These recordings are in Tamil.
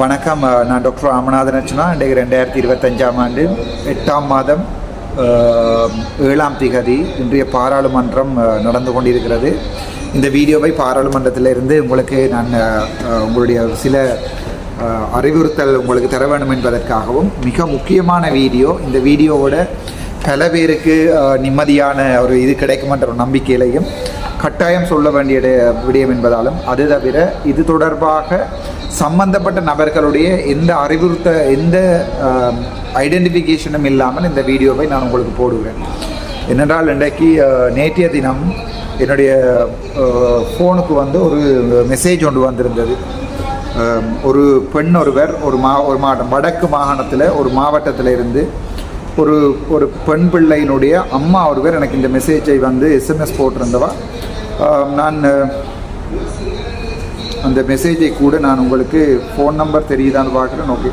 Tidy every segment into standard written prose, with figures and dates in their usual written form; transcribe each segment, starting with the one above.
வணக்கம். நான் டாக்டர் ராமநாதன் அர்ச்சனா. இன்றைக்கு 2025ஆம் ஆண்டு 8ஆம் மாதம் 7ஆம் திகதி இன்றைய பாராளுமன்றம் நடந்து கொண்டிருக்கிறது. இந்த வீடியோவை பாராளுமன்றத்திலிருந்து உங்களுக்கு நான் உங்களுடைய சில அறிவுறுத்தல் உங்களுக்கு தர வேண்டும் என்பதற்காகவும் மிக முக்கியமான வீடியோ. இந்த வீடியோவோட பல பேருக்கு நிம்மதியான ஒரு இது கிடைக்கும் என்ற ஒரு நம்பிக்கையிலையும் கட்டாயம் சொல்ல வேண்டிய விடயம் என்பதாலும், அது தவிர இது தொடர்பாக சம்பந்தப்பட்ட நபர்களுடைய எந்த ஐடென்டிஃபிகேஷனும் இல்லாமல் இந்த வீடியோவை நான் உங்களுக்கு போடுகிறேன். என்னென்றால் இன்றைக்கு நேற்றைய தினம் என்னுடைய ஃபோனுக்கு ஒரு மெசேஜ் ஒன்று வந்திருந்தது. ஒரு பெண் ஒருவர் ஒரு மாவட்டம் வடக்கு மாகாணத்தில் ஒரு மாவட்டத்தில் இருந்து ஒரு பெண் பிள்ளையினுடைய அம்மா ஒருவர் எனக்கு இந்த மெசேஜை எஸ்எம்எஸ் போட்டிருந்தவா. நான் அந்த மெசேஜை கூட நான் உங்களுக்கு ஃபோன் நம்பர் தெரியுதான்னு பார்க்குறேன். ஓகே,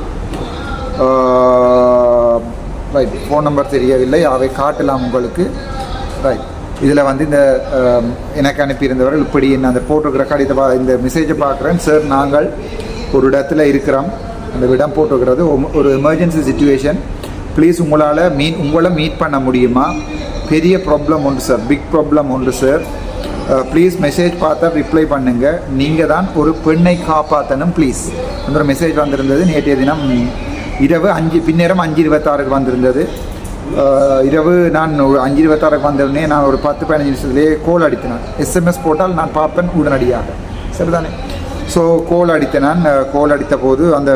ரைட், ஃபோன் நம்பர் தெரியவில்லை, அவை காட்டலாம் உங்களுக்கு. ரைட், இதில் இந்த எனக்கு அனுப்பியிருந்தவர்கள் இப்படி என்ன அந்த போட்டிருக்கிற கடிதம் இந்த மெசேஜை பார்க்குறேன். சார், நாங்கள் ஒரு இடத்துல இருக்கிறோம், அந்த இடம் போட்டிருக்கிறது ஒரு எமர்ஜென்சி சுச்சுவேஷன், ப்ளீஸ் உங்களை மீட் பண்ண முடியுமா? பெரிய ப்ராப்ளம் உண்டு சார், பிக் ப்ராப்ளம் உண்டு சார், ப்ளீஸ் மெசேஜ் பார்த்தா ரிப்ளை பண்ணுங்கள், நீங்கள் தான் ஒரு பெண்ணை காப்பாற்றணும் ப்ளீஸ் என்ற மெசேஜ் வந்திருந்தது. நேற்றைய தினம் இரவு பின்னேரம் 5:26 வந்திருந்தது. இரவு நான் 5:26 வந்தவுடனே நான் ஒரு 10-15 நிமிஷத்துலேயே கோல் அடித்தேன். எஸ்எம்எஸ் போட்டால் நான் பார்ப்பேன் உடனடியாக, சரிதானே? ஸோ கோல் அடித்த போது அந்த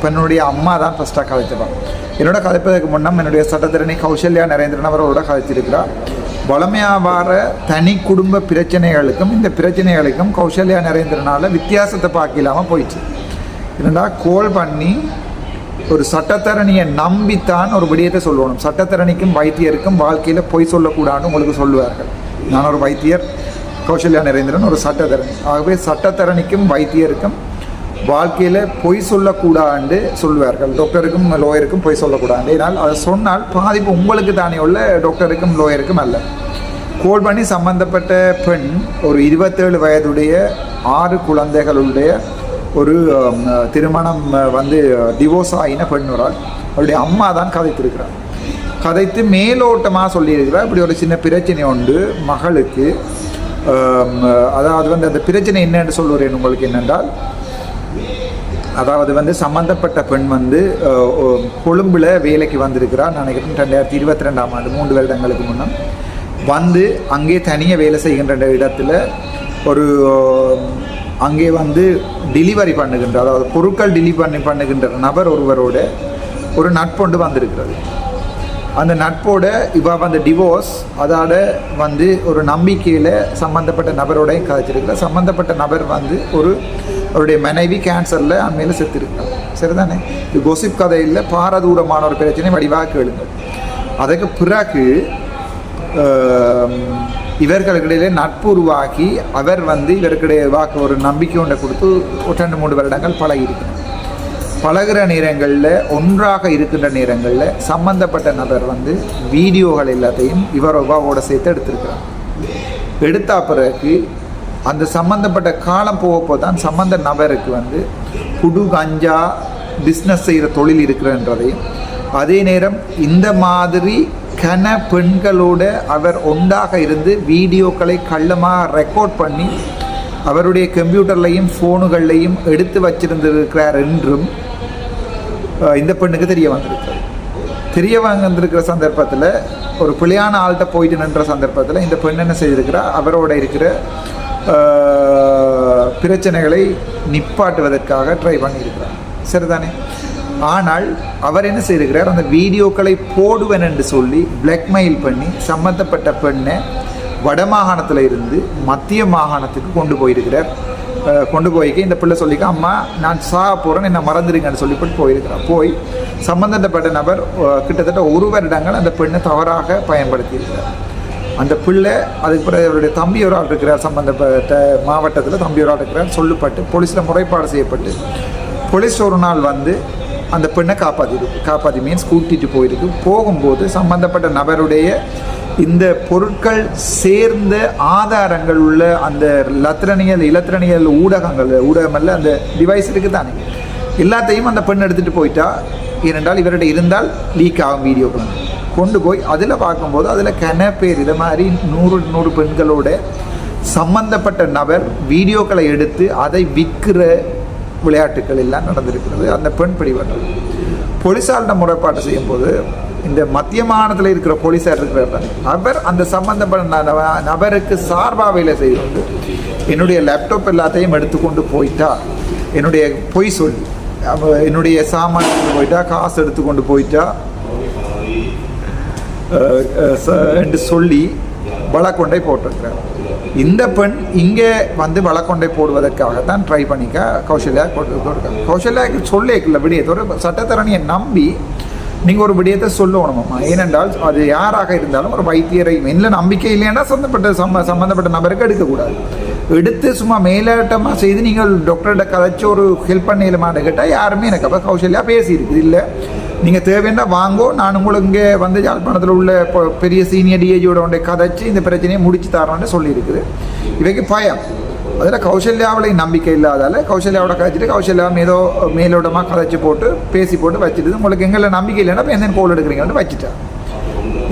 பெண்ணுடைய அம்மா தான் ஃபஸ்ட்டாக கதைச்சப்பான். என்னோட கதைப்பதற்கு முன்னம் என்னுடைய சட்டத்தரணி கௌசல்யா நரேந்திரன் அவரோட கதைச்சிருக்கிறார். வளமையாக வர தனி குடும்ப பிரச்சனைகளுக்கும் இந்த பிரச்சனைகளுக்கும் கௌசல்யா நரேந்திரனால் வித்தியாசத்தை பார்க்கலாமல் போயிடுச்சு. என்னடா, கோல் பண்ணி ஒரு சட்டத்தரணியை நம்பித்தான் ஒரு விடயத்தை சொல்லணும். சட்டத்தரணிக்கும் வைத்தியருக்கும் வாழ்க்கையில் பொய் சொல்லக்கூடாதுன்னு உங்களுக்கு சொல்லுவார்கள். நான் ஒரு வைத்தியர், கௌசல்யா நரேந்திரன் ஒரு சட்டத்தரணி. ஆகவே சட்டத்தரணிக்கும் வைத்தியருக்கும் வாழ்க்கையில் பொய் சொல்லக்கூடாது சொல்லுவார்கள். டாக்டருக்கும் லோயருக்கும் பொய் சொல்லக்கூடாது. ஏன்னால் அதை சொன்னால் பாதிப்பு உங்களுக்கு தானே உள்ள, டாக்டருக்கும் லோயருக்கும் அல்ல. கோல் பண்ணி சம்பந்தப்பட்ட பெண் ஒரு 27 வயதுடைய 6 குழந்தைகளுடைய ஒரு திருமணம் டிவோர்ஸ் ஆகின பெண் வரால் அவருடைய அம்மா தான் கதைத்திருக்கிறார். கதைத்து மேலோட்டமாக சொல்லியிருக்கிறார், இப்படி ஒரு சின்ன பிரச்சனை உண்டு மகளுக்கு. அதாவது அந்த பிரச்சனை என்னென்று சொல்லுறேன் உங்களுக்கு. என்னென்றால், அதாவது சம்பந்தப்பட்ட பெண் கொழும்பில் வேலைக்கு வந்திருக்கிறார். நான் நினைக்கிறேன் 2022ஆம் ஆண்டு 3 வருடங்களுக்கு முன்னம் அங்கே தனியாக வேலை செய்கின்ற இடத்துல அங்கே டெலிவரி பண்ணுகின்ற, அதாவது பொருட்கள் டெலிவரி பண்ணுகின்ற நபர் ஒருவரோட ஒரு நட்பொண்டு வந்திருக்கிறது. அந்த நட்போட டிவோர்ஸ் அதோட ஒரு நம்பிக்கையில் சம்மந்தப்பட்ட நபரோடையும் கதைச்சிருக்கிறார். சம்மந்தப்பட்ட நபர் அவருடைய மனைவி கேன்சரில் அண்மையில் செத்துருக்கிறார், சரிதானே? இது கோசிப் கதையில் பாரதூரமான ஒரு பிரச்சனை வடிவாக கேளுங்கள். அதுக்கு பிறகு இவர்களுக்கிடையிலே நட்பு உருவாக்கி அவர் இவருக்கிடையே வாக்கு ஒரு நம்பிக்கை ஒன்றை கொடுத்து 2-3 வருடங்கள் பழகியிருக்கிறார். பழகிற நேரங்களில் ஒன்றாக இருக்கின்ற நேரங்களில் சம்பந்தப்பட்ட நபர் வீடியோகள் எல்லாத்தையும் இவரோட சேர்த்து எடுத்திருக்கிறார். எடுத்த பிறகு அந்த சம்பந்தப்பட்ட காலம் போக தான் சம்பந்த நபருக்கு புடு கஞ்சா பிஸ்னஸ் செய்கிற தொழில் இருக்கிறன்றதையும், அதே நேரம் இந்த மாதிரி பெண்களோடு அவர் ஒன்றாக இருந்து வீடியோக்களை கள்ளமாக ரெக்கார்ட் பண்ணி அவருடைய கம்ப்யூட்டர்லையும் ஃபோனுகள்லையும் எடுத்து வச்சிருந்திருக்கிறார் என்றும் இந்த பெண்ணுக்கு தெரிய வந்திருக்கிற சந்தர்ப்பத்தில் ஒரு பிள்ளையான ஆள்கிட்ட போயிட்டு நின்ற சந்தர்ப்பத்தில் இந்த பெண் என்ன செய்திருக்கிறார், அவரோட இருக்கிற பிரச்சனைகளை நிப்பாட்டுவதற்காக ட்ரை பண்ணியிருக்கிறார், சரிதானே? ஆனால் அவர் என்ன செய்திருக்கிறார், அந்த வீடியோக்களை போடுவேன் என்று சொல்லி பிளாக்மெயில் பண்ணி சம்மந்தப்பட்ட பெண்ணை வடமாகாணத்தில் இருந்து மத்திய மாகாணத்துக்கு கொண்டு போயிருக்க இந்த பிள்ளை சொல்லிக்க, அம்மா நான் போகிறேன்னு என்ன மறந்துடுங்கன்னு சொல்லிவிட்டு போயிருக்கிறார். சம்பந்தப்பட்ட நபர் கிட்டத்தட்ட 1 வருடங்கள் அந்த பெண்ணை தவறாக பயன்படுத்தியிருக்கிறார். அந்த பிள்ளை அதுக்கு பிறகு அவருடைய தம்பி ஒரு ஆள் இருக்கிறார், சம்பந்தப்பட்ட மாவட்டத்தில் தம்பி ஒரு ஆள் இருக்கிறார், சொல்லப்பட்டு போலீஸில் முறைப்பாடு செய்யப்பட்டு போலீஸ் ஒரு நாள் அந்த பெண்ணை காப்பாற்றி மீன்ஸ் கூட்டிகிட்டு போகும்போது சம்பந்தப்பட்ட நபருடைய இந்த பொருட்கள் சேர்ந்த ஆதாரங்கள் உள்ள அந்த இலத்திரனியல் ஊடகமல்ல அந்த டிவைஸ் இருக்குது தானே, எல்லாத்தையும் அந்த பெண் எடுத்துகிட்டு போயிட்டா. ஏனென்றால் இவர்கிட்ட இருந்தால் லீக் ஆகும் வீடியோக்கள். கொண்டு போய் அதில் பார்க்கும்போது அதில் பேர் இதை மாதிரி 100 பெண்களோட சம்பந்தப்பட்ட நபர் வீடியோக்களை எடுத்து அதை விற்கிற விளையாட்டுக்கள் எல்லாம் நடந்திருக்கிறது. அந்த பெண் பிடிபட்டது. போலீஸார்கிட்ட முறைப்பாடு செய்யும் போது இந்த மத்திய மாநிலத்தில் இருக்கிற போலீஸார் இருக்கிறார், அவர் அந்த சம்பந்தப்பட்ட நபருக்கு சார்பாக வேலை செய்து என்னுடைய லேப்டாப் எல்லாத்தையும் எடுத்துக்கொண்டு போயிட்டா, என்னுடைய பொய் சொல்லி என்னுடைய சாமான் எடுத்து போயிட்டா, காசு எடுத்துக்கொண்டு போயிட்டா என்று சொல்லி வழக்கொண்டை போட்டிருக்கிறார். இந்த பெண் இங்கே வந்து வழக்கொண்டை போடுவதற்காகத்தான் ட்ரை பண்ணிக்க கௌசல்யா கொடுக்க. கௌசல்யாவுக்கு சொல்லிக்கல விடயத்தை ஒரு சட்டத்தரணியை நம்பி நீங்கள் ஒரு விடயத்தை சொல்லணுமாம்மா. ஏனென்றால் அது யாராக இருந்தாலும் ஒரு வைத்தியரை என்ன நம்பிக்கை இல்லைன்னா சம்மந்தப்பட்ட நபருக்கு எடுக்கக்கூடாது. எடுத்து சும்மா மேலாட்டமாக செய்து நீங்கள் டாக்டர்கிட்ட கதைச்சி ஒரு ஹெல்ப் பண்ணலாமான்னு கேட்டால் யாருமே எனக்கு அப்போ கௌசல்யா பேசியிருக்குது. இல்லை நீங்கள் தேவைன்னா வாங்கோ, நான் உங்களுக்கு இங்கே வந்து யாழ்ப்பாணத்தில் உள்ள பெரிய சீனியர் டிஏஜியோட ஒன்றை கதைச்சி இந்த பிரச்சனையை முடிச்சு தரோன்னு சொல்லியிருக்குது. இவைக்கு பயம். அதில் கௌசல்யாவில் நம்பிக்கை இல்லாதால கௌசல்யாவோட கதைச்சிட்டு கௌசல்யாவும் ஏதோ மேலோட்டமாக கதைச்சி போட்டு பேசி போட்டு வச்சுட்டு உங்களுக்கு எங்களை நம்பிக்கை இல்லைன்னா இப்போ எந்த கோல் எடுக்கிறீங்கன்னு வச்சுட்டேன்.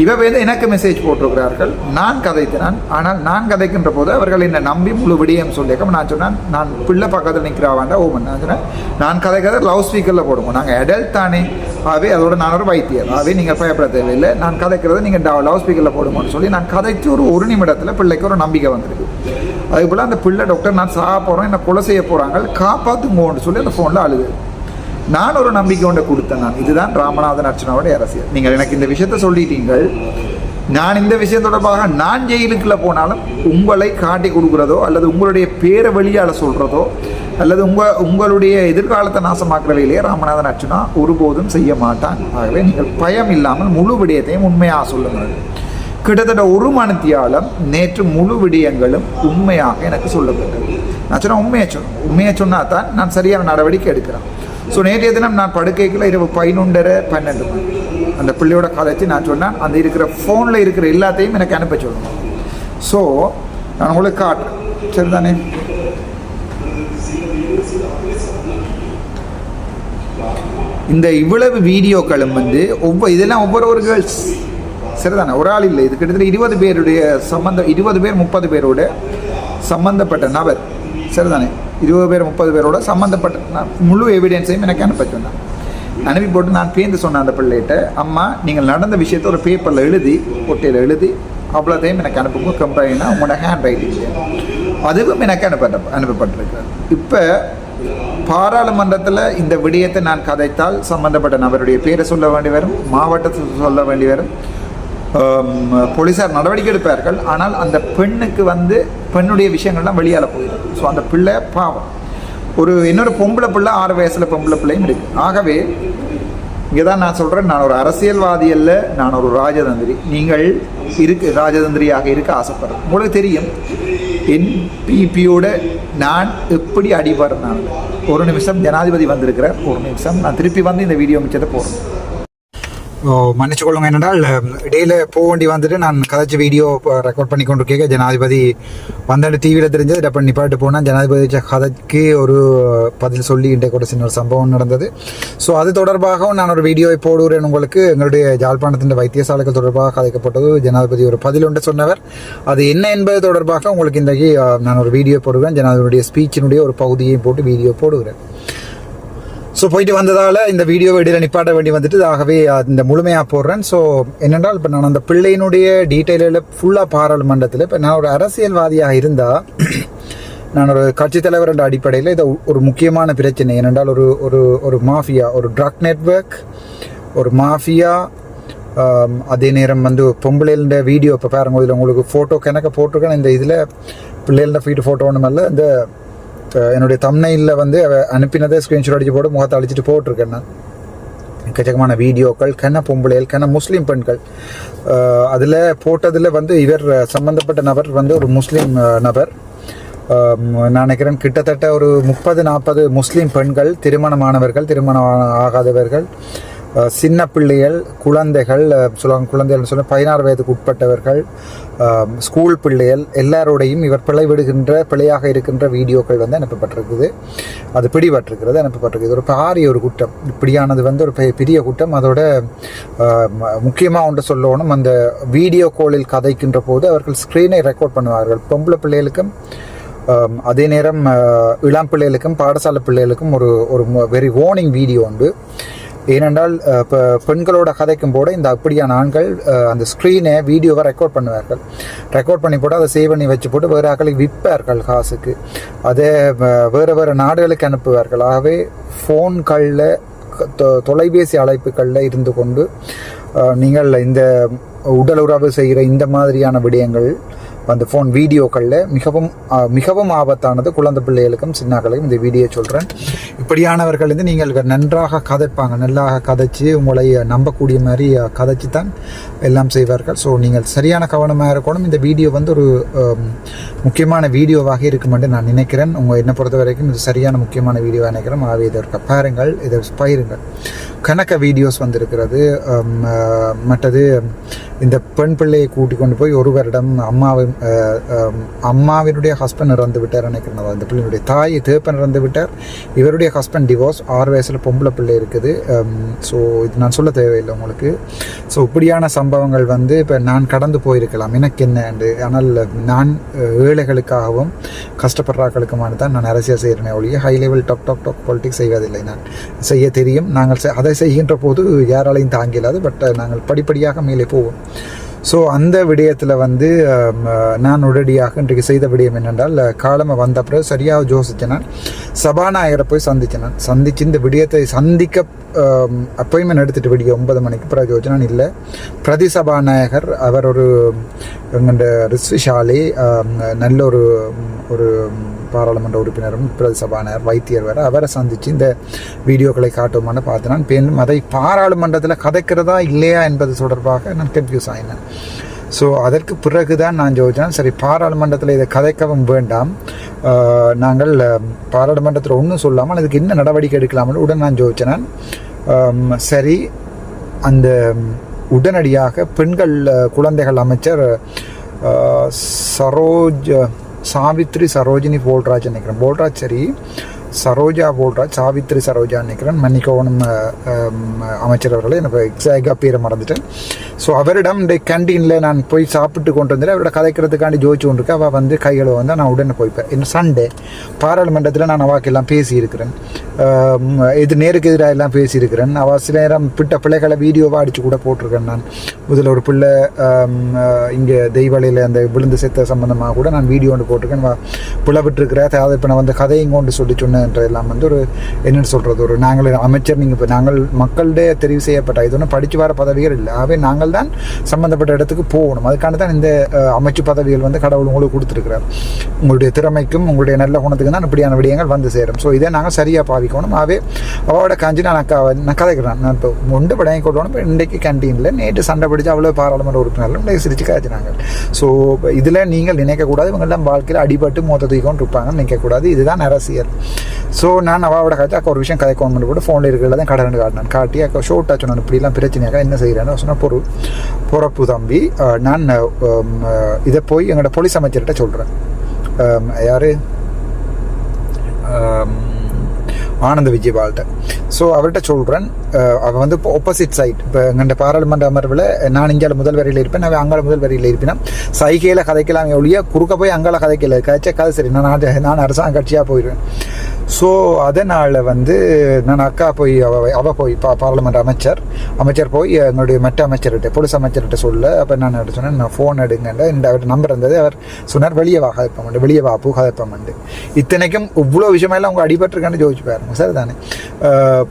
இவ எனக்கு மெசேஜ் போட்டிருக்கிறார்கள், நான் கதைத்தினான். ஆனால் நான் கதைக்கின்ற போது அவர்கள் என்னை நம்பி முழு விடியம் சொல்லியிருக்க. நான் சொன்னேன், நான் பிள்ளை பக்கத்தில் நிற்கிறாவாண்டா ஓமன். நான் சொன்னேன், நான் கதைக்கிறத லவுட் ஸ்பீக்கரில் போடுவோம், நாங்கள் அடல்ட் தானே, ஆகவே அதோட நான் ஒரு வைத்தியர், ஆகவே நீங்கள் பயப்பட தேவையில்லை, நான் கதைக்கிறத நீங்கள் லவுட் ஸ்பீக்கரில் போடுவோம்னு சொல்லி நான் கதைச்சு ஒரு நிமிடத்தில் பிள்ளைக்கு ஒரு நம்பிக்கை வந்திருக்கு. அதே போல் அந்த பிள்ளை டாக்டர் நான் சாக போகிறோம், என்னை கொலை செய்ய போகிறாங்க, காப்பாற்றுங்கோன்னு சொல்லி அந்த ஃபோனில் அழுது. நான் ஒரு நம்பிக்கை ஒன்றை கொடுத்தேன். நான் இதுதான் ராமநாதன் அர்ச்சனாவோட அரசியல். நீங்கள் எனக்கு இந்த விஷயத்தை சொல்லிட்டீங்கள், நான் இந்த விஷயம் தொடர்பாக நான் ஜெயிலுக்குள்ளே போனாலும் உங்களை காட்டி கொடுக்குறதோ அல்லது உங்களுடைய பேரை வெளியால் சொல்கிறதோ அல்லது உங்களுடைய எதிர்காலத்தை நாசமாக்குற வேலையை ராமநாதன் அர்ச்சனா ஒருபோதும் செய்ய மாட்டான். ஆகவே நீங்கள் பயம் இல்லாமல் முழு விடயத்தையும் உண்மையாக சொல்லுங்கள். கிட்டத்தட்ட ஒரு மணித்தியாலம் நேற்று முழு விடயங்களும் உண்மையாக எனக்கு சொல்லப்பட்டது. நான் சொன்னால் உண்மையை சொன்னால் தான் நான் சரியான நடவடிக்கை எடுக்கிறேன். ஸோ நேற்றைய தினம் நான் படுக்கைக்குள்ள இரவு 11:30-12 மணி அந்த பிள்ளையோட கதைச்சு நான் சொன்னேன், அந்த இருக்கிற ஃபோனில் இருக்கிற எல்லாத்தையும் எனக்கு அனுப்ப சொல்லணும். ஸோ நான் உங்களுக்கு காட்டுறேன், சரிதானே? இந்த இவ்வளவு வீடியோக்களும் வந்து இதெல்லாம் ஒவ்வொரு கேர்ள்ஸ், சரிதானே? ஒரு ஆள் இல்லை, இது கிட்டத்தட்ட 20 பேருடைய 20 பேர் 30 பேரோட சம்மந்தப்பட்ட நபர், சரிதானே? 20 பேர் 30 பேரோட சம்மந்தப்பட்ட முழு எவிடன்ஸையும் எனக்கு அனுப்ப சொன்னான். அனுப்பி போட்டு நான் பேந்து சொன்னேன் அந்த பிள்ளைகிட்ட, அம்மா நீங்கள் நடந்த விஷயத்த ஒரு பேப்பரில் எழுதி ஒட்டையில் எழுதி அவ்வளோத்தையும் எனக்கு அனுப்புங்க, கம்பெனினா உங்களோட ஹேண்ட் ரைட்டிங் அதுவும் எனக்கு அனுப்பப்பட்டிருக்கிறது. இப்போ பாராளுமன்றத்தில் இந்த விடயத்தை நான் கதைத்தால் சம்மந்தப்பட்ட நபருடைய பேரை சொல்ல வேண்டி வரும், மாவட்டத்தை சொல்ல வேண்டி வரும், போலீஸார் நடவடிக்கை எடுப்பார்கள். ஆனால் அந்த பெண்ணுக்கு வந்து பெண்ணுடைய விஷயங்கள்லாம் வெளியால் போயிடும். ஸோ அந்த பிள்ளை பாவம், இன்னொரு பொம்பளை பிள்ளை 6 வயசில் பொம்பளை பிள்ளையும் இருக்குது. ஆகவே இங்கே தான் நான் சொல்கிறேன், நான் ஒரு அரசியல்வாதி அல்ல, நான் ஒரு ராஜதந்திரி. நீங்கள் ராஜதந்திரியாக இருக்க ஆசைப்படுறேன். உங்களுக்கு தெரியும் என்பிபியோட நான் எப்படி அடிபடுறேன். ஒரு நிமிஷம் ஜனாதிபதி வந்திருக்கிறார், ஒரு நிமிஷம் நான் திருப்பி வந்து இந்த வீடியோ மிச்சத்தை போடுறேன். மன்னிச்சு கொள்ளுங்க, என்னென்றால் இடையில போக வேண்டி வந்துட்டு நான் கதைச்சி வீடியோ ரெக்கார்ட் பண்ணி கொண்டு கேட்க ஜனாதிபதி வந்தாண்டு டிவியில் தெரிஞ்சது. அப்போ நிப்பாட்டு போனால் ஜனாதிபதி கதைக்கு ஒரு பதில் சொல்லி இன்றைய கூட சின்ன ஒரு சம்பவம் நடந்தது. ஸோ அது தொடர்பாகவும் நான் ஒரு வீடியோவை போடுகிறேன் உங்களுக்கு. எங்களுடைய யாழ்ப்பாணத்தின் வைத்தியசாலைகள் தொடர்பாக கதைக்கப்பட்டது. ஜனாதிபதி ஒரு பதில் ஒன்று சொன்னவர், அது என்ன என்பது தொடர்பாக உங்களுக்கு இன்றைக்கு நான் ஒரு வீடியோ போடுவேன். ஜனாதிபதியுடைய ஸ்பீச்சினுடைய ஒரு பகுதியையும் போட்டு வீடியோ போடுகிறேன். ஸோ போயிட்டு வந்ததால் இந்த வீடியோவை இடையில நிப்பாட்ட வேண்டி வந்துட்டு, ஆகவே இந்த முழுமையாக போடுறேன். ஸோ என்னென்றால் இப்போ நான் அந்த பிள்ளையினுடைய டீட்டெயிலில் ஃபுல்லாக பாராளுமன்றத்தில் இப்போ நான் ஒரு அரசியல்வாதியாக இருந்தால், நான் ஒரு கட்சித் தலைவர் என்ற அடிப்படையில் இதை ஒரு முக்கியமான பிரச்சனை என்னென்றால் ஒரு மாஃபியா, ஒரு ட்ரக் நெட்வொர்க், ஒரு மாஃபியா, அதே நேரம் வந்து பொம்பளைகள வீடியோ இப்போ பாருங்க, இதில் உங்களுக்கு ஃபோட்டோ கணக்க போட்டிருக்கேன். இந்த இதில் பிள்ளைகள ஃபீட்டு ஃபோட்டோ ஒன்றும் இல்லை, இந்த என்னுடைய தம்ப்நெயிலில் வந்து அனுப்பினதை ஸ்க்ரீன்ஷாட் அடிச்சு போட்டு முகத்தை அழிச்சிட்டு போட்டிருக்கேன். நான் எக்கச்சக்கமான வீடியோக்கள், கன பொம்பளைகள், கன முஸ்லீம் பெண்கள், அதில் போட்டதில் வந்து இவர் சம்பந்தப்பட்ட நபர் வந்து ஒரு முஸ்லீம் நபர். நான் நினைக்கிறேன் கிட்டத்தட்ட ஒரு 30-40 முஸ்லீம் பெண்கள், திருமணமானவர்கள், திருமணம் ஆகாதவர்கள், சின்ன பிள்ளைகள், குழந்தைகள் சொல்லுவாங்க, குழந்தைகள் சொல்ல 16 வயதுக்கு உட்பட்டவர்கள், ஸ்கூல் பிள்ளைகள் எல்லாரோடையும் இவர் பிழையாக இருக்கின்ற வீடியோக்கள் வந்து அனுப்பப்பட்டிருக்குது. அது பிடிபட்டிருக்கிறது, அனுப்பப்பட்டிருக்குது. ஒரு பாரிய ஒரு குற்றம். இப்படியானது வந்து ஒரு பெரிய குற்றம். அதோட முக்கியமாக ஒன்று சொல்லணும், அந்த வீடியோ காலில் கதைக்கின்ற போது அவர்கள் ஸ்க்ரீனை ரெக்கார்ட் பண்ணுவார்கள். பொம்பளை பிள்ளைகளுக்கும் அதே நேரம் இளம் பிள்ளைகளுக்கும் பாடசாலை பிள்ளைகளுக்கும் ஒரு வெரி வார்னிங் வீடியோ உண்டு. ஏனென்றால் இப்போ பெண்களோட கதைக்கும் போட இந்த அப்படியான ஆண்கள் அந்த ஸ்க்ரீனை வீடியோவை ரெக்கார்ட் பண்ணுவார்கள். ரெக்கார்ட் பண்ணி போட்டு அதை சேவ் பண்ணி வச்சு போட்டு வேறு ஆக்களுக்கு விற்பார்கள் காசுக்கு. அதை வேறு நாடுகளுக்கு அனுப்புவார்கள். ஆகவே ஃபோன்களில் தொலைபேசி அழைப்புகளில் இருந்து கொண்டு நீங்கள் இந்த உடல் உறவு செய்கிற இந்த மாதிரியான விடயங்கள் அந்த ஃபோன் வீடியோக்களில் மிகவும் ஆபத்தானது. குழந்தை பிள்ளைகளுக்கும் சின்னாக்களுக்கும் இந்த வீடியோ சொல்கிறேன். இப்படியானவர்கள் வந்து நீங்கள் நன்றாக கதைப்பாங்க, நல்லாக கதைச்சி உங்களை நம்பக்கூடிய மாதிரி கதைச்சி தான் எல்லாம் செய்வார்கள். ஸோ நீங்கள் சரியான கவனமாக இருக்கணும். இந்த வீடியோ வந்து ஒரு முக்கியமான வீடியோவாக இருக்கும் என்று நான் நினைக்கிறேன். என்னை பொறுத்த வரைக்கும் இது சரியான முக்கியமான வீடியோவாக நினைக்கிறேன். ஆகவே இதற்கு பாருங்கள், இதை பயிருங்கள். கணக்க வீடியோஸ் வந்திருக்கிறது. மற்றது இந்த பெண் பிள்ளையை கூட்டி கொண்டு போய் ஒரு வருடம் அம்மாவினுடைய ஹஸ்பண்ட் இறந்து விட்டார் நினைக்கிறேன். அந்த பிள்ளையுடைய தாய் தேப்பன் இறந்து விட்டார். இவருடைய ஹஸ்பண்ட் டிவோர்ஸ். 6 வயசில் பொம்பளை பிள்ளை இருக்குது. ஸோ இது நான் சொல்ல தேவையில்லை உங்களுக்கு. ஸோ இப்படியான சம்பவங்கள் வந்து இப்போ நான் கடந்து போயிருக்கலாம், எனக்கு என்ன என்று. ஆனால் நான் ஏழைகளுக்காகவும் கஷ்டப்படுறாக்களுக்குமான தான் நான் அரசியல் செய்கிறேனே ஒழிய ஹை லெவல் டாக் பாலிட்டிக்ஸ் செய்வதில்லை. நான் செய்ய தெரியும். நாங்கள் அதை செய்கின்ற போது யாராலையும் தாங்கிலாது. பட் நாங்கள் படிப்படியாக மேலே போவோம். ஸோ அந்த விடயத்தில் வந்து நான் உடனடியாக இன்றைக்கு செய்த விடயம் என்னென்றால், காலமாக வந்த பிறகு சரியாக யோசித்தேன். சபாநாயகரை போய் சந்தித்து இந்த விடயத்தை சந்திக்க அப்பாயின்மெண்ட் எடுத்துகிட்டு விடிய 9 மணிக்கு பிறகு யோசிச்சான். இல்லை, பிரதி சபாநாயகர் அவர் ஒரு எங்கள்ட ரிஸ்விஷாலி நல்ல ஒரு பாராளுமன்ற உறுப்பினரும் பிரதி சபாநாயகர் வைத்தியர் வேறு, அவரை சந்தித்து இந்த வீடியோக்களை காட்டுமான்னு பார்த்தேன். பெண்ணும் அதை பாராளுமன்றத்தில் கதைக்கிறதா இல்லையா என்பது தொடர்பாக நான் கன்ஃபியூஸ் ஆகினேன். ஸோ அதற்கு பிறகு தான் நான் யோசித்தேன், சரி பாராளுமன்றத்தில் இதை கதைக்கவும் வேண்டாம், நாங்கள் பாராளுமன்றத்தில் ஒன்றும் சொல்லாமல் அதுக்கு என்ன நடவடிக்கை எடுக்கலாம்னு உடன் நான் யோசித்தேன். சரி, அந்த உடனடியாக பெண்கள் குழந்தைகள் அமைச்சர் சாவித்ரி சரோஜினி போல்ராஜ் நினைக்கிறேன், போல்ராஜ் சரி சரோஜா போல்ராஜ், சாவித்ரி சரோஜா நினைக்கிறேன், மன்னிக்கோணும் அமைச்சர் அவர்களை, எனக்கு எக்ஸாக்டாக பேரை மறந்துட்டேன். ஸோ அவரிடம் இந்த கேன்டீனில் நான் போய் சாப்பிட்டு கொண்டு வந்தேன். அவரோட கதைக்கிறதுக்காண்டி ஜோதிச்சு கொண்டிருக்கேன். அவள் வந்து கைகளை வந்து நான் உடனே போய்ப்பேன். இன்னும் சண்டே பாராளுமன்றத்தில் நான் அவாக்கெல்லாம் பேசியிருக்கிறேன். இது நேருக்கு எதிராக எல்லாம் பேசியிருக்கிறேன். அவள் சில நேரம் பிள்ளைகளை வீடியோவாக அடித்து கூட போட்டிருக்கேன். நான் முதல்ல ஒரு பிள்ளை இங்கே தெய்வாலையில் அந்த விழுந்து செத்த சம்பந்தமாக கூட நான் வீடியோ ஒன்று போட்டிருக்கேன். பிள்ளை விட்டுருக்கிற அதை இப்போ நான் வந்து கதையும் கொண்டு சொல்லி சொன்னேன்றதெல்லாம் வந்து ஒரு என்னென்னு சொல்கிறது, ஒரு நாங்கள் அமைச்சர், நீங்கள் இப்போ நாங்கள் மக்களுடைய தெரிவு செய்யப்பட்ட இது ஒன்றும் படித்து வர பதவிகள் இல்லை. ஆகவே நாங்கள் தான் சம்மந்தப்பட்ட இடத்துக்கு போகணும். அதுக்கான தான் இந்த அமைச்சு பதவிகள் வந்து கடவுள் உங்களுக்கு கொடுத்துருக்கிறார். உங்களுடைய திறமைக்கும் உங்களுடைய நல்ல குணத்துக்கு தான் இப்படியான விடயங்கள் வந்து சேரும். ஸோ இதை நாங்கள் சரியாக பாவிக்கணும். ஆகவே அவளோட காஞ்சி நான் கதைக்கிறேன். நான் இப்போ ஒன்று படையை கொள்ளணும். இப்போ இன்றைக்கு கேன்டீனில் நேற்று சண்டை பிடிச்சி அவ்வளோ பாராளுமன்ற உறுப்பினர்கள் இன்றைக்கு சிரிச்சு காய்ச்சினாங்க. ஸோ இதில் நீங்கள் நினைக்கக்கூடாது இவங்கெல்லாம் வாழ்க்கையில் அடிபட்டு மொத்த தூக்கிக்கொண்டு இருப்பாங்கன்னு நினைக்கக்கூடாது. இதுதான் அரசியல். ஸோ நான் அவளோட காய்ச்சி அக்கா ஒரு விஷயம் கதைக்கணும் பண்ணி போட்டு ஃபோனில் இருக்கிறத தான் கடை காட்டினேன். காட்டி அக்கா ஷோட்டாக சொன்னான், இப்படிலாம் பிரச்சனையாக என்ன செய்கிறேன்னு சொன்னால் பொறப்பு தம்பி, நான் இதை போய் எங்களோட போலீஸ் அமைச்சர்கிட்ட சொல்கிறேன். யார் ஆனந்த விஜயபால்கிட்ட. ஸோ அவர்கிட்ட சொல்கிறேன். அவள் வந்து இப்போ ஆப்போசிட் சைட், இப்போ எங்கள்ட பாராளுமன்ற அமர்வில் நான் இங்கே முதல் வரியில் இருப்பேன், நான் அங்கால முதல் வரியில் இருப்பேன். சைகையில் கதைக்கலாம் ஒழிய குறுக்க போய் அங்கால கதைக்கல. கதை சரி, நான் அரசாங்க கட்சியாக போயிடுவேன். ஸோ அதனால் வந்து நான் அக்கா போய் அவள் போய் பாராளுமன்ற அமைச்சர் போய் எங்களுடைய மற்ற அமைச்சர்கிட்ட போலீஸ் அமைச்சர்கிட்ட சொல்ல. அப்போ நான் சொன்னேன், நான் ஃபோன் எடுங்கண்ட இந்த அவர் நம்பர் இருந்தது. அவர் சொன்னார், வெளியே வா பூ கதைப்பமண்டு. இத்தனைக்கும் இவ்வளோ விஷயமெல்லாம் அவங்க அடிபட்டிருக்கான்னு ஜோதிச்சு பாருங்க. சார் தானே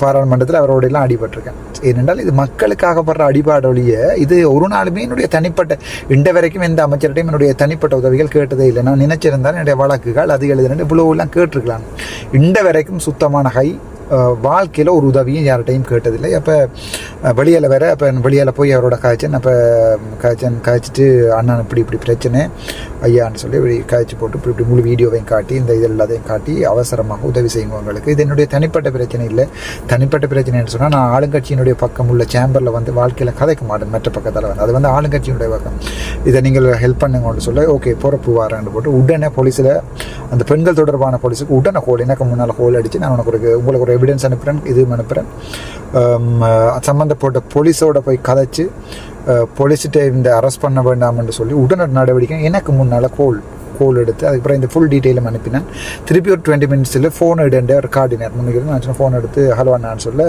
பாராளுமன்றத்தில் அவரோடையெல்லாம் அடிபட்டிருக்கேன். ஏனென்றால் இது மக்களுக்காகப்படுற அடிபாடு ஒழிய இது ஒரு நாளுமே என்னுடைய தனிப்பட்ட இண்ட வரைக்கும் எந்த அமைச்சர்கிட்டையும் என்னுடைய தனிப்பட்ட உதவிகள் கேட்டதே இல்லை. நான் நினைச்சிருந்தாலும் என்னுடைய வழக்குகள் அது எழுதுனேன் இவ்வளோலாம் கேட்டிருக்கலாம். இண்ட வரைக்கும் சுத்தமான வாழ்க்கையில் ஒரு உதவியும் யார்கிட்டையும் கேட்டதில்லை. அப்போ வெளியில் வேற, அப்போ வெளியில் போய் அவரோட காய்ச்சன், அப்போ காய்ச்சிட்டு அண்ணன் இப்படி பிரச்சனை ஐயான்னு சொல்லி இப்படி காய்ச்சி போட்டு இப்படி இப்படி முழு வீடியோவையும் காட்டி இந்த இது எல்லாத்தையும் காட்டி அவசரமாக உதவி செய்யுங்க உங்களுக்கு. இது என்னுடைய தனிப்பட்ட பிரச்சனை இல்லை. தனிப்பட்ட பிரச்சனைன்னு சொன்னால் நான் ஆளுங்கட்சியினுடைய பக்கம் உள்ள சேம்பரில் வந்து வாழ்க்கையில் கதைக்க மாட்டேன். மற்ற பக்கத்தில் வந்து அது வந்து ஆளுங்கட்சியினுடைய பக்கம். இதை நீங்கள் ஹெல்ப் பண்ணுங்கன்னு சொல்ல ஓகே பொறுப்பு வாரேன்னு போட்டு உடனே போலீஸில் அந்த பெண்கள் தொடர்பான போலீஸுக்கு உடனே கோல் எனக்கு முன்னால் கோல் அடித்து நான் உங்களுக்கு ஒரு எவிடன்ஸ் அனுப்புகிறேன், இதுவும் அனுப்புகிறேன், சம்மந்தப்பட்ட போலீஸோட போய் கதைச்சு போலீஸ்கிட்ட இந்த அரெஸ்ட் பண்ண வேண்டாம் என்று சொல்லி உடனடி நடவடிக்கை எனக்கு முன்னால் கோல் எடுத்து அதுக்கப்புறம் இந்த ஃபுல் டீட்டெயிலும் அனுப்பினேன். திருப்பி ஒரு 20 மினிட்ஸில் ஃபோன் எடுண்டு ஒரு கார்டினர் முன்னுக்கு நான் சொன்ன ஃபோன் எடுத்து ஹலோ அண்ணான்னு சொல்ல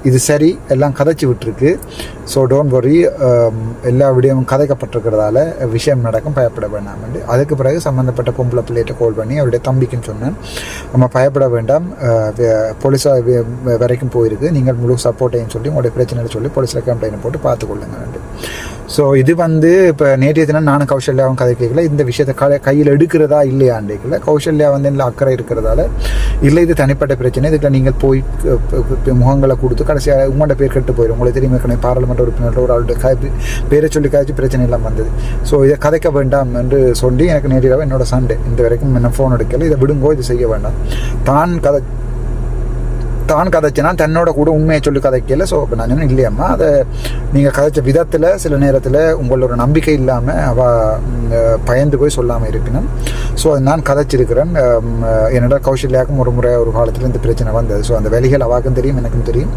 இது சரி எல்லாம் கதைச்சி விட்டுருக்கு, ஸோ டோன்ட் வரி, எல்லா விடயமும் கதைக்கப்பட்டிருக்கிறதால விஷயம் நடக்கும், பயப்பட வேண்டாம். அதுக்கு பிறகு சம்மந்தப்பட்ட பொம்பளை பிள்ளைகிட்ட கால் பண்ணி அவருடைய தம்பிக்குன்னு சொன்னேன், நம்ம பயப்பட வேண்டாம், போலீஸாக வரைக்கும் போயிருக்கு, நீங்கள் முழு சப்போர்ட்டையும் சொல்லி உங்களுடைய பிரச்சனையை சொல்லி போலீஸில் கம்ப்ளைண்ட் போட்டு பார்த்துக்கொள்ளுங்க. ஸோ இது வந்து இப்போ நேற்றைய தினம் நானும் கௌசல்யாவும் கதை கேட்கல, இந்த விஷயத்தை கையில் எடுக்கிறதா இல்லையான்னு கேட்கல. கௌசல்யா வந்து இல்லை அக்கறை இருக்கிறதால இல்லை இது தனிப்பட்ட பிரச்சனை, இதுக்கு நீங்கள் போய் முகங்களை கொடுத்து கடைசியாக உங்களோட பேர் கெட்டு போயிடும். உங்களுக்கு தெரியுமே பாராளுமன்ற உறுப்பினர் ஒரு ஆளுடைய பேரை சொல்லி காய்ச்சி பிரச்சனை எல்லாம் வந்தது. ஸோ இதை கதைக்க வேண்டாம் என்று சொல்லி எனக்கு நேரடியாக என்னோட சண்டை இந்த வரைக்கும் என்ன ஃபோன் எடுக்கல, இதை விடுங்கோ, இது செய்ய வேண்டாம். தான் கதைச்சினா தன்னோட கூட உண்மையை சொல்லி கதைக்கல. ஸோ இப்போ நான் சொன்னேன் இல்லையம்மா, அதை நீங்கள் கதைச்ச விதத்தில் சில நேரத்தில் உங்களோட நம்பிக்கை இல்லாமல் அவள் பயந்து போய் சொல்லாமல் இருக்கணும். ஸோ நான் கதைச்சிருக்கிறேன். என்னோட கௌசல்யாவுக்கும் ஒரு முறை ஒரு காலத்தில் இந்த பிரச்சனை வந்தது. ஸோ அந்த வேலைகள் அவாக்கும் தெரியும், எனக்கும் தெரியும்.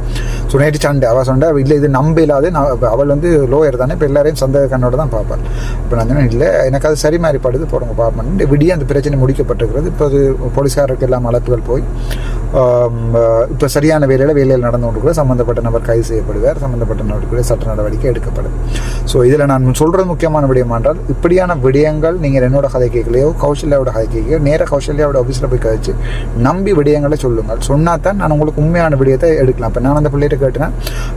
ஸோ நேற்று சண்டை அவள் சொன்னா இல்லை இது நம்ப இல்லாது, அவள் வந்து லோயர் தானே, இப்போ எல்லாரையும் சந்தேக கண்ணோட தான் பார்ப்பாள். இப்போ நான் சொன்னேன் இல்லை எனக்கு அது சரி மாதிரி படுது, போகிறவங்க பார்ப்பேன். விடிய அந்த பிரச்சனை முடிக்கப்பட்டிருக்கிறது. இப்போ அது போலீஸ்காரருக்கு எல்லாம் அழைப்புகள் போய் இப்போ சரியான வேலையில் நடந்து கொண்டு சம்மந்தப்பட்ட நபர் கைது செய்யப்படுவார், சம்மந்தப்பட்ட நபருக்கு சட்ட நடவடிக்கை எடுக்கப்படும். ஸோ இதில் நான் சொல்கிறது முக்கியமான விடயம் என்றால் இப்படியான விடயங்கள் நீங்கள் என்னோட கதை கேட்கலையோ கௌசல்யாவோட கதை கேட்கலையோ நேராக கௌசல்யாவோட ஆஃபீஸில் போய் கழிச்சு நம்பி விடயங்களை சொல்லுங்கள். சொன்னால் தான் நான் உங்களுக்கு உண்மையான விடயத்தை எடுக்கலாம். இப்போ நான் அந்த பிள்ளைகிட்ட கேட்டேன்,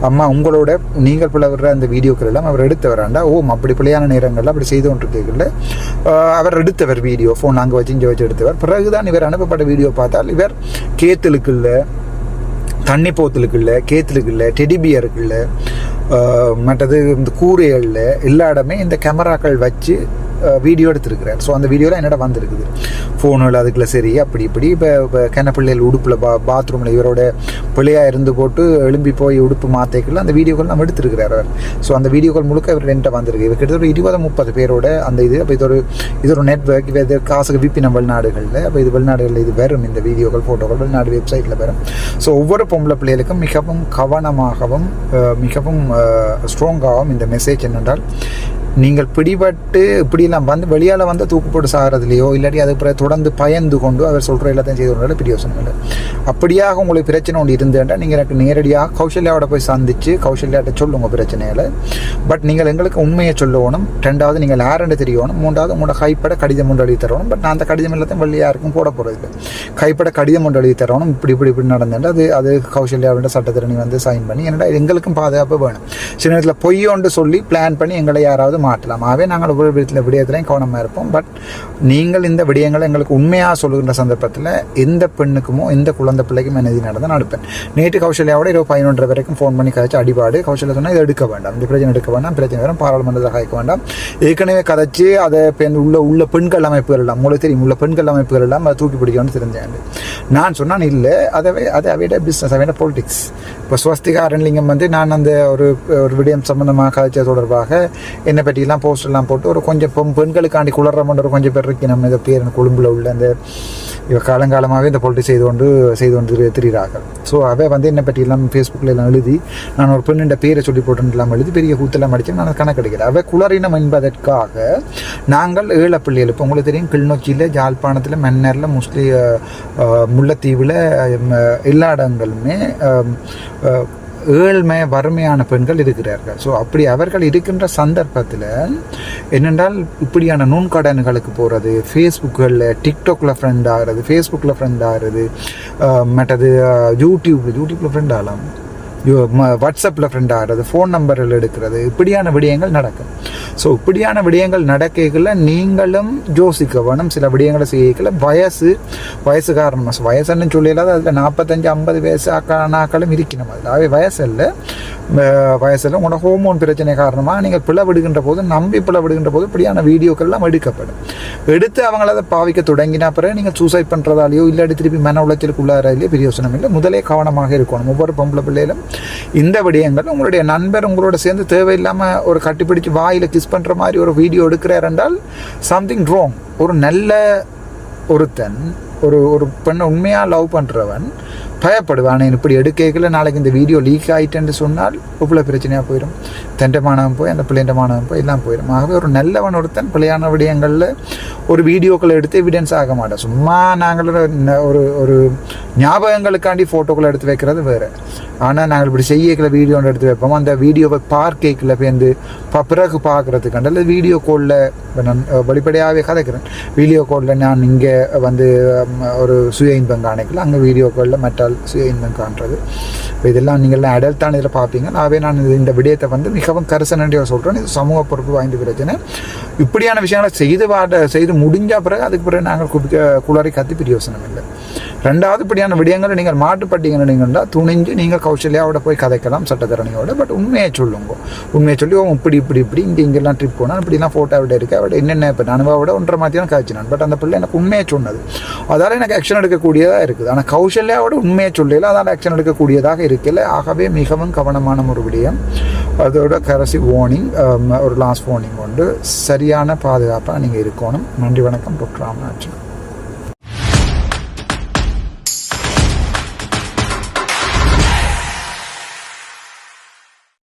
அம்மா உங்களோட நீங்கள் பிள்ளை விடுற அந்த வீடியோக்கள் எல்லாம் அவர் எடுத்து வராண்டா, அப்படி பிள்ளையான நேரங்களில் அப்படி செய்து கொண்டு கேட்கல, அவர் எடுத்தவர் வீடியோ ஃபோன் அங்கே வச்சு இங்கே வச்சு எடுத்தவர். பிறகுதான் இவர் அனுப்பப்பட்ட வீடியோ பார்த்தால் இவர் கேத்தலுக்கு இல்லை, தண்ணி போத்தலுக்கு இல்லை, கேத்தலுக்கு இல்லை, டெடிபியருக்கு இல்லை, மற்றது இந்த கூரைகளில் எல்லா இடமே இந்த கேமராக்கள் வச்சு வீடியோ எடுத்துருக்கிறார். ஸோ அந்த வீடியோவில் என்னோட வந்திருக்குது ஃபோனில் அதுக்குள்ள சரி அப்படி இப்படி. இப்போ கிணப்பிள்ளைகள் உடுப்பில் பாத்ரூமில் இவரோட பிள்ளையாக இருந்து போட்டு எழும்பி போய் உடுப்பு மாத்தைக்குள்ள அந்த வீடியோக்கள் நம்ம எடுத்துருக்கிறார் அவர். ஸோ அந்த வீடியோக்கள் முழுக்க இவர் ரெண்ட்டை வந்திருக்கு. இவர் கிட்டத்தட்ட 20-30 பேரோட அந்த இது. அப்போ இது ஒரு நெட்ஒர்க், இது காசுக்கு விப்பின வெளிநாடுகளில். அப்போ இது வெளிநாடுகளில் இது வரும், இந்த வீடியோக்கள் ஃபோட்டோக்கள் வெளிநாடு வெப்சைட்டில் வரும். ஸோ ஒவ்வொரு பொம்பளை பிள்ளைகளுக்கும் மிகவும் கவனமாகவும் மிகவும் ஸ்ட்ராங்காகவும் இந்த மெசேஜ் என்னென்றால், நீங்கள் பிடிபட்டு இப்படியெல்லாம் வந்து வெளியால் வந்து தூக்கு போட்டு சாகிறதுலையோ இல்லாட்டி அது பிறகு தொடர்ந்து பயந்து கொண்டு அவர் சொல்கிற எல்லாத்தையும் செய்து கொண்டாலும் பெரிய யோசனை இல்லை. அப்படியாக உங்களுக்கு பிரச்சனை ஒன்று இருந்தேன்டா நீங்கள் எனக்கு நேரடியாக கௌசல்யாவோட போய் சந்தித்து கௌசல்யாட்ட சொல்லுங்க பிரச்சனைகளை. பட் நீங்கள் எங்களுக்கு உண்மையை சொல்லணும். 2வது நீங்கள் யாருன்னு தெரியணும். 3வது உங்களோட கைப்பட கடிதம் ஒன்று எழுதி தரணும். பட் நான் அந்த கடிதம் எல்லாத்தையும் வெளியே யாருக்கும் போட போகிறது இல்லை. கைப்பட கடிதம் ஒன்று எழுதி தரணும். இப்படி நடந்தேன்டா அது கௌசல்யாவோட சட்டத்திறனி வந்து சைன் பண்ணி என்னடா எங்களுக்கும் பாதுகாப்பு வேணும். சில நேரத்தில் பொய்யொன்று சொல்லி பிளான் பண்ணி எங்களை யாராவது மாட்டலாம். ஆகவே நாங்கள் ஒவ்வொரு விடயத்திலையும் கவனமாக இருப்போம். பட் நீங்கள் இந்த விடயங்களை எங்களுக்கு உண்மையாக சொல்லுகின்ற சந்தர்ப்பத்தில் எந்த பெண்ணுக்குமோ எந்த குழந்தை பிள்ளைக்கும் என்ன நடந்து நடப்பேன். நேற்று கௌசல்யாவோட 11 வரைக்கும் ஃபோன் பண்ணி கதைச்சு அடிபாடு. கௌசல்யா சொன்னால் இதை எடுக்க வேண்டாம், இந்த பிரச்சனை எடுக்க வேண்டாம், பிரச்சனை வரும், பாராளுமன்றத்தில் கதைக்க வேண்டாம். ஏற்கனவே கதைச்சு அதை உள்ள பெண்கள் அமைப்புகள் எல்லாம் உங்களுக்கு தெரியும், உள்ள பெண்கள் அமைப்புகள் எல்லாம் அதை தூக்கி பிடிக்கணும்னு தெரிஞ்சேன். நான் சொன்னான் இல்லை, அதை அவையிட பிஸ்னஸ், அவையிட பொலிட்டிக்ஸ். இப்போ ஸ்வஸ்திகா அரண்லிங்கம் வந்து நான் அந்த ஒரு விடயம் சம்பந்தமாக கதைச்ச தொடர்பாக என்னை பற்றியெல்லாம் போஸ்டர்லாம் போட்டு ஒரு கொஞ்சம் பெண்களுக்காண்டி குளர்றமன்ற ஒரு கொஞ்சம் பேர் இருக்கு. நம்ம இதை பேர் கொழும்பில் உள்ள அந்த இவ காலங்காலமாகவே இந்த பொலிட்டிக்ஸ் செய்து கொண்டு திரிகிறார்கள். ஸோ அவை வந்து என்னை பற்றியெல்லாம் ஃபேஸ்புக்கில் எல்லாம் எழுதி நான் ஒரு பெண்ணின் பேரை சொல்லி போட்டுலாம் எழுதி பெரிய கூத்தெல்லாம் அடித்து நான் கணக்கெடுக்கிறேன். அவை குளறினம் என்பதற்காக நாங்கள் ஏழை பிள்ளைகள் இப்போ உங்களுக்கு தெரியும் கிளிநொச்சியில், ஜாழ்ப்பாணத்தில், மன்னரில், முல்லைத்தீவில் எல்லா இடங்களுமே ஏழ்மை வறுமையான பெண்கள் இருக்கிறார்கள். ஸோ அப்படி அவர்கள் இருக்கின்ற சந்தர்ப்பத்தில் என்னென்றால் இப்படியான நுண்கடன்களுக்கு போகிறது, ஃபேஸ்புக்கில் டிக்டாக்ல ஃப்ரெண்ட் ஆகிறது, ஃபேஸ்புக்கில் ஃப்ரெண்ட் ஆகிறது, மற்றது யூடியூப்பில் ஃப்ரெண்ட் ஆகலாம், வாட்ஸ்அப்பில் ஃப்ரெண்ட் ஆகிறது, ஃபோன் நம்பரில் எடுக்கிறது, இப்படியான விடயங்கள் நடக்கும். ஸோ இப்படியான விடயங்கள் நடக்கல நீங்களும் யோசிக்க வேணும். சில விடயங்களை செய்யல வயசு காரணமாக வயசுன்னு சொல்லலாத அதில் 45-50 வயசு ஆக்களும் இருக்கணும். அதில் வயசில் உங்களோட ஹோமோன் பிரச்சனை காரணமாக நீங்கள் பிளவிடுகின்ற போது பிளவிடுகின்ற போது இப்படியான வீடியோக்கள்லாம் எடுக்கப்படும். எடுத்து அவங்கள அதை பாவிக்க தொடங்கினா பிறகு நீங்கள் சூசைட் பண்ணுறதாலேயோ இல்லாட்டி திருப்பி மன உளைச்சலுக்குள்ளாரையிலேயோ பிரயோசனம் இல்லை. முதலே கவனமாக இருக்கணும். ஒவ்வொரு பொம்பளை பிள்ளையிலும் இந்த விடயங்கள் உங்களுடைய நண்பர் உங்களோட சேர்ந்து தேவையில்லாமல் ஒரு கட்டிப்பிடிச்சு வாயில் கிஸ் பண்ணுற மாதிரி ஒரு வீடியோ எடுக்கிறார் என்றால் சம்திங் ராங். ஒரு நல்ல ஒருத்தன் ஒரு பெண்ணை உண்மையாக லவ் பண்ணுறவன் பயப்படுவான். இப்படி எடுக்கல நாளைக்கு இந்த வீடியோ லீக் ஆகிட்டேன்னு சொன்னால் இவ்வளோ பிரச்சனையாக போயிடும். தண்டமானவன் போய் அந்த பிள்ளைண்டமானவன் போய் எல்லாம் போயிடும். ஆகவே ஒரு நல்லவன் ஒருத்தன் பிள்ளையான விடயங்களில் ஒரு வீடியோக்களை எடுத்து எவிடன்ஸ் ஆக மாட்டோம். சும்மா நாங்கள் ஒரு ஞாபகங்களுக்காண்டி ஃபோட்டோக்களை எடுத்து வைக்கிறது வேறு. ஆனால் நாங்கள் இப்படி செய்யக்கில் வீடியோ எடுத்து வைப்போம். அந்த வீடியோவை பார்க்கல பேருந்து பிறகு பார்க்குறதுக்காண்ட இல்லை வீடியோ காலில் நான் வெளிப்படையாகவே கதைக்கிறேன். வீடியோ காலில் நான் இங்கே வந்து ஒரு சுய இன்பம் காணிக்கல, அங்கே வீடியோ காலில் மற்ற சுய இன்பம் காண்றது. இப்போ இதெல்லாம் நீங்கள்லாம் அடல்ட்டான இதில் பார்ப்பீங்க. ஆகவே நான் இந்த விடயத்தை வந்து மிகவும் கரிசனண்டியாக சொல்கிறேன். இது சமூக பொறுப்பு வாய்ந்த பிரச்சனை. இப்படியான விஷயங்களை செய்து முடிஞ்ச பிறகு அதுக்கு பிறகு நாங்கள் குளறி கத்தி பிரயோசனம் இல்லை. ரெண்டாவது இப்படியான விடயங்களை நீங்கள் மாட்டுப்பட்டீங்கன்னு நீங்கள்டா துணிஞ்சு நீங்கள் கௌசல்யாவோட போய் கதைக்கலாம் சட்டத்தரணியோட. பட் உண்மையை சொல்லுங்க. உண்மையை சொல்லி இப்படி இங்கெல்லாம் ட்ரிப் போனால் இப்படிலாம் ஃபோட்டோ விட இருக்கு அவட என்னென்ன இப்போ அனுபவோட 1.5 மாதம் காய்ச்சினான். பட் அந்த பிள்ளை எனக்கு உண்மையை சொன்னது, அதால் எனக்கு ஆக்ஷன் எடுக்கக்கூடியதாக இருக்குது. ஆனால் கௌசல்யாவோட உண்மையை சொல்லல, அதால் ஆக்ஷன் எடுக்கக்கூடியதாக இருக்கல. ஆகவே மிகவும் கவனமான ஒரு விடயம். அதோட கடைசி வார்னிங், ஒரு லாஸ்ட் வார்னிங் கொண்டு சரியான பாதுகாப்பாக நீங்கள் இருக்கணும். நன்றி, வணக்கம். டாக்டர் ராமநாதன்.